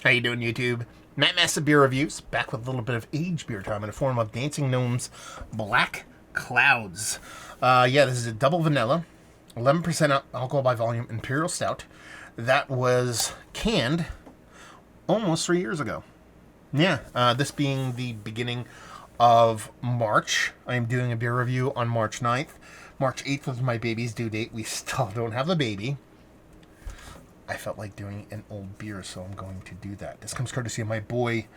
How you doing, YouTube? Matt Massive Beer Reviews, back with a little bit of aged beer time in the form of Dancing Gnome's Black Clouds. Yeah, this is a double vanilla, 11% alcohol by volume Imperial Stout. That was canned almost 3 years ago. Yeah, this being the beginning of March. I am doing a beer review on March 9th. March 8th was my baby's due date. We still don't have the baby. I felt like doing an old beer, so I'm going to do that. This comes courtesy of my boy,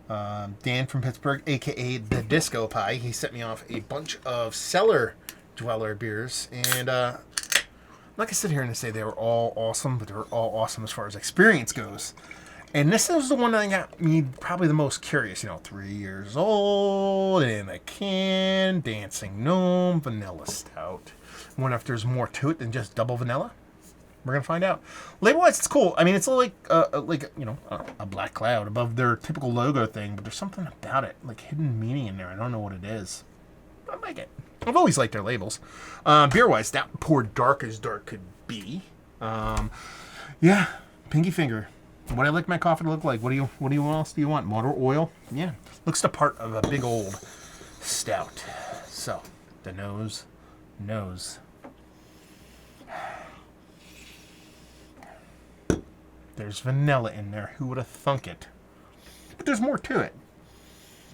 Dan from Pittsburgh, a.k.a. The Disco Pie. He sent me off a bunch of Cellar Dweller beers, and I'm not going to sit here and say they were all awesome, but they were all awesome as far as experience goes. And this is the one that got me probably the most curious. 3 years old, in a can, Dancing Gnome, Vanilla Stout. I wonder if there's more to it than just double vanilla. We're gonna find out. Label-wise, it's cool. I mean, it's like a black cloud above their typical logo thing, but there's something about it, like hidden meaning in there. I don't know what it is. I like it. I've always liked their labels. Beer-wise, that poured dark as dark could be. Yeah, pinky finger. What I like my coffee to look like. What else do you want? Motor oil? Yeah, looks the part of a big old stout. So the nose. There's vanilla in there. Who would have thunk it? But there's more to it.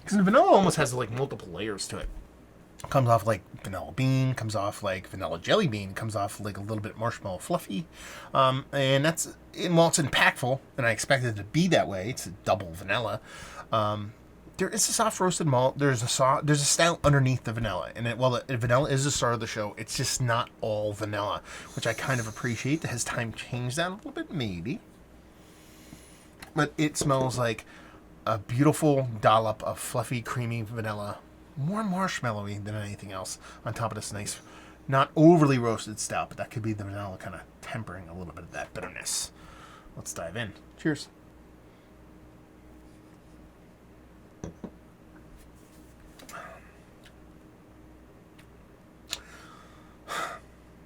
Because the vanilla almost has like multiple layers to it. Comes off like vanilla bean, comes off like vanilla jelly bean, comes off like a little bit marshmallow fluffy. And while it's impactful, and I expected it to be that way, it's a double vanilla. There is a soft roasted malt. There's a stout underneath the vanilla, and while the vanilla is the star of the show, it's just not all vanilla, which I kind of appreciate. Has time changed that a little bit? Maybe. But it smells like a beautiful dollop of fluffy, creamy vanilla. More marshmallowy than anything else on top of this nice, not overly roasted stout, but that could be the vanilla kind of tempering a little bit of that bitterness. Let's dive in. Cheers.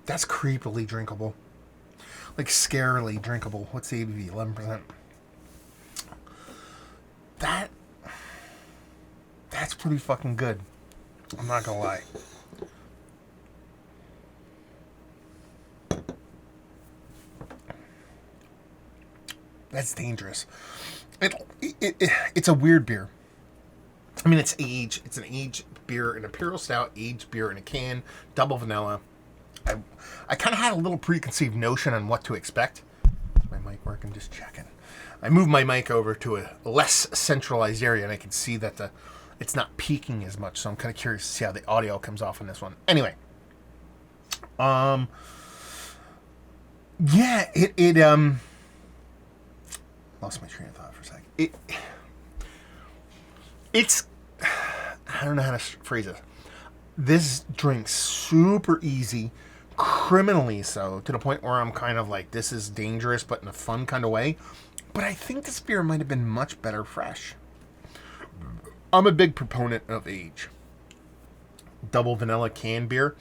That's creepily drinkable. Like scarily drinkable. What's the ABV? 11%. That's pretty fucking good. I'm not gonna lie. That's dangerous. It's a weird beer. I mean, it's aged. It's an aged beer, an Imperial Stout, aged beer in a can, double vanilla. I kind of had a little preconceived notion on what to expect. Is my mic working? Just checking. I moved my mic over to a less centralized area, and I can see that it's not peaking as much. So I'm kind of curious to see how the audio comes off on this one. Anyway, yeah, it lost my train of thought for a sec. It's I don't know how to phrase it. This drink's super easy, criminally so, to the point where I'm kind of like, this is dangerous, but in a fun kind of way. But I think this beer might have been much better fresh. I'm a big proponent of age. Double vanilla canned beer,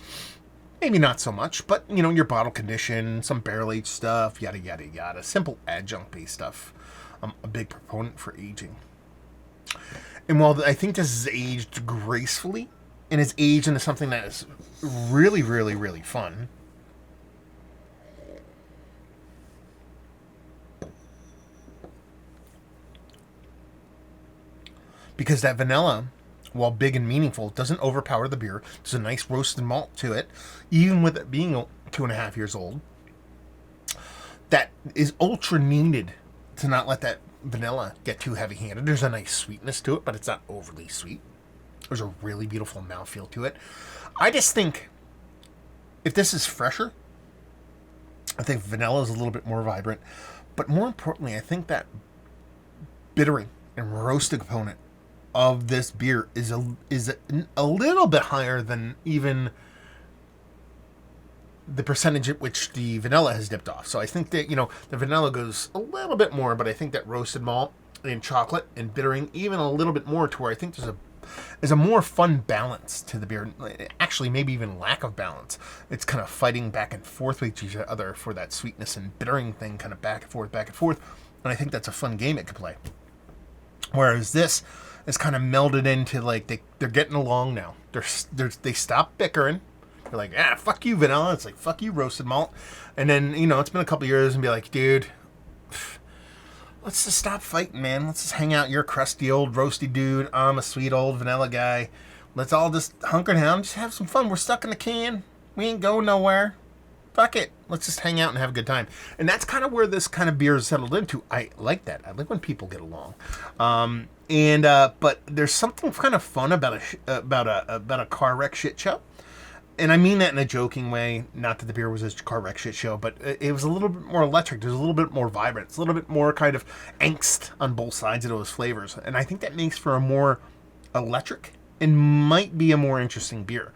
maybe not so much, but your bottle condition, some barrel aged stuff, yada yada yada, simple adjunct based stuff. I'm a big proponent for aging. And while I think this is aged gracefully, and it's aged into something that is really, really, really fun. Because that vanilla, while big and meaningful, doesn't overpower the beer. There's a nice roasted malt to it, even with it being 2.5 years old. That is ultra needed to not let that vanilla get too heavy-handed. There's a nice sweetness to it, but it's not overly sweet. There's a really beautiful mouthfeel to it. I just think if this is fresher, I think vanilla is a little bit more vibrant. But more importantly, I think that bittering and roasted component of this beer is a little bit higher than even the percentage at which the vanilla has dipped off. So I think that, the vanilla goes a little bit more, but I think that roasted malt and chocolate and bittering even a little bit more, to where I think there's a more fun balance to the beer. Actually, maybe even lack of balance. It's kind of fighting back and forth with each other for that sweetness and bittering thing, kind of back and forth, back and forth. And I think that's a fun game it could play. Whereas this is kind of melded into, like, they're getting along now. They stop bickering. They're like, fuck you, vanilla. It's like, fuck you, roasted malt. And then, it's been a couple years and be like, dude, let's just stop fighting, man. Let's just hang out. You're a crusty old roasty dude. I'm a sweet old vanilla guy. Let's all just hunker down, just have some fun. We're stuck in the can. We ain't going nowhere. Fuck it. Let's just hang out and have a good time. And that's kind of where this kind of beer is settled into. I like that. I like when people get along. But there's something kind of fun about a car wreck shit show. And I mean that in a joking way. Not that the beer was a car wreck shit show, but it was a little bit more electric. There's a little bit more vibrant. It's a little bit more kind of angst on both sides of those flavors. And I think that makes for a more electric and might be a more interesting beer.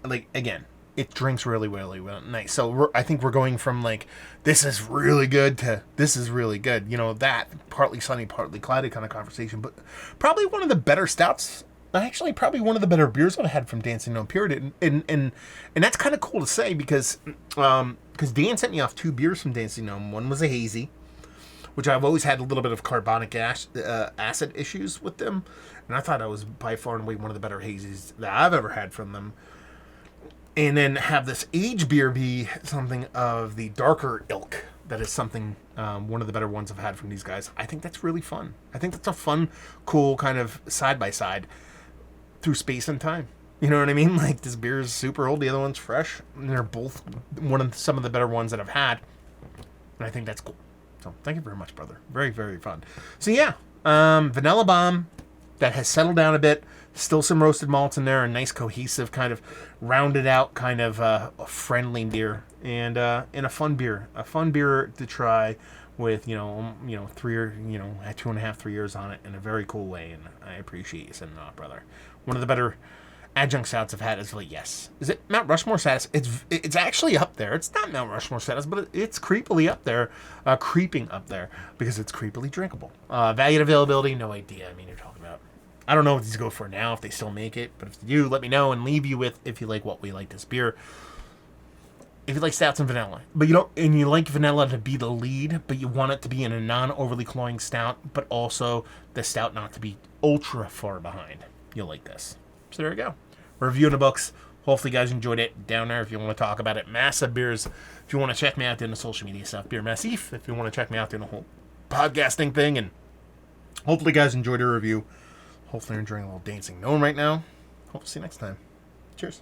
Like, again, it drinks really, really well, nice. So I think we're going from, like, this is really good to this is really good. That partly sunny, partly cloudy kind of conversation. But probably one of the better stouts. Actually, probably one of the better beers I've had from Dancing Gnome, period. And that's kind of cool to say because Dan sent me off 2 beers from Dancing Gnome. One was a hazy, which I've always had a little bit of carbonic acid issues with them. And I thought I was by far and away one of the better hazies that I've ever had from them. And then have this age beer be something of the darker ilk. That is something, one of the better ones I've had from these guys. I think that's really fun. I think that's a fun, cool kind of side-by-side through space and time. You know what I mean? Like, this beer is super old, the other one's fresh. And they're both some of the better ones that I've had. And I think that's cool. So, thank you very much, brother. Very, very fun. So, yeah. Vanilla Bomb that has settled down a bit. Still some roasted malts in there. A nice, cohesive, kind of rounded out, kind of a friendly beer. And a fun beer. A fun beer to try with, 3 or, 2.5, 3 years on it in a very cool way. And I appreciate you sending it off, brother. One of the better adjunct stouts I've had is like, yes. Is it Mount Rushmore status? It's actually up there. It's not Mount Rushmore status, but it's creepily up there, creeping up there because it's creepily drinkable. Value and availability, no idea. I mean, you're talking about. I don't know what these go for now, if they still make it, but if they do, let me know and leave you with if you like what we like this beer. If you like stouts and vanilla, but you like vanilla to be the lead, but you want it to be in a non-overly cloying stout, but also the stout not to be ultra far behind. You'll like this. So there you go. Review in the books. Hopefully you guys enjoyed it. Down there if you want to talk about it. Massive Beers. If you want to check me out doing the social media stuff. Beer Massif. If you want to check me out doing the whole podcasting thing. And hopefully you guys enjoyed the review. Hopefully you're enjoying a little Dancing Gnome right now. Hope to see you next time. Cheers.